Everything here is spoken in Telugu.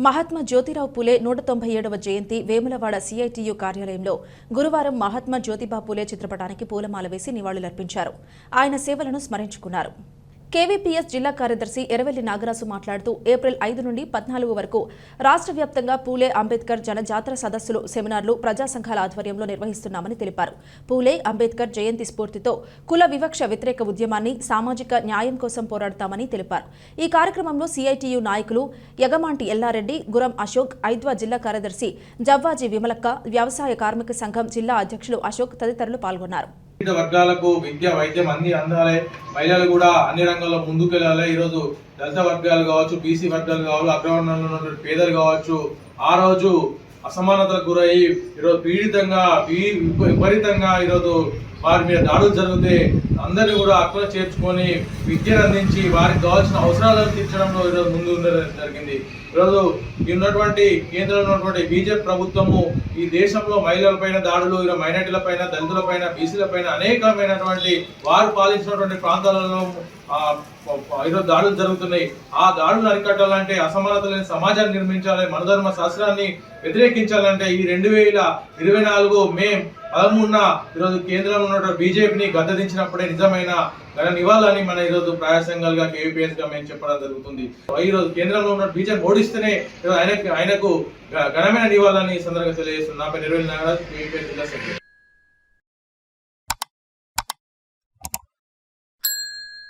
మహాత్మా జ్యోతిరావు పూలే 197వ జయంతి వేములవాడ సిఐటియు కార్యాలయంలో గురువారం మహాత్మా జ్యోతిబా పూలే చిత్రపటానికి పూలమాల వేసి నివాళులర్పించారు. ఆయన సేవలను స్మరించుకున్నారు. కేవీపీఎస్ జిల్లా కార్యదర్శి ఎర్రవెల్లి నాగరాజు మాట్లాడుతూ ఏప్రిల్ 5 నుండి 14 వరకు రాష్ట్ర వ్యాప్తంగా పూలే అంబేద్కర్ జనజాతర సదస్సులు, సెమినార్లు ప్రజా సంఘాల ఆధ్వర్యంలో నిర్వహిస్తున్నామని తెలిపారు. పూలే అంబేద్కర్ జయంతి స్ఫూర్తితో కుల వివక్ష వ్యతిరేక ఉద్యమాన్ని, సామాజిక న్యాయం కోసం పోరాడతామని తెలిపారు. ఈ కార్యక్రమంలో సిఐటియు నాయకులు యగమాంటి ఎల్లారెడ్డి, గురం అశోక్, ఐద్వా జిల్లా కార్యదర్శి జవ్వాజీ విమలక్క, వ్యవసాయ కార్మిక సంఘం జిల్లా అధ్యక్షులు అశోక్ తదితరులు పాల్గొన్నారు. వివిధ వర్గాలకు విద్య, వైద్యం అన్ని అందాలి. మహిళలు కూడా అన్ని రంగాల్లో ముందుకెళ్ళాలి. ఈరోజు దళిత వర్గాలు కావచ్చు, బీసీ వర్గాలు కావచ్చు, అగ్రవర్ణంలో ఉన్నటువంటి పేదలు కావచ్చు, ఆ రోజు అసమానతలకు గురయ్యి ఈరోజు విపరీతంగా ఈరోజు వారి మీద దాడులు జరిగితే అందరినీ కూడా అక్కడ చేర్చుకొని విద్యను అందించి వారికి కావాల్సిన అవసరాలను తీర్చడంలో ఈరోజు ముందు ఉండడం జరిగింది. ఈరోజు ఉన్నటువంటి కేంద్రంలో ఉన్నటువంటి బీజేపీ ప్రభుత్వము ఈ దేశంలో మహిళలపైన దాడులు, మైనార్టీలపైన, దళితులపైన, బీసీలపైన అనేకమైనటువంటి వారు పాలించినటువంటి ప్రాంతాలలో ఈరోజు దాడులు జరుగుతున్నాయి. ఆ దాడులు అరికట్టాలంటే, అసమానత లేని సమాజాన్ని నిర్మించాలి, మనధర్మ శాస్త్రాన్ని వ్యతిరేకించాలంటే ఈ 2024 మే 13న ఈరోజు కేంద్రంలో ఉన్న బీజేపీని గద్దెదించినప్పుడే నిజమైన ఘన నివాళులని మన ఈరోజు ప్రయాసంగాలుగా కేవీపీఎస్ గా మేము చెప్పడం జరుగుతుంది. ఈరోజు కేంద్రంలో ఉన్న బీజేపీ ఓడిస్తేనే ఆయనకు ఘనమైన నివాళులని సందర్భంగా తెలియజేస్తున్నాం. ఎర్రవెల్లి నాగరాజు, కేవీపీఎస్ జిల్లా సెక్రటరీ.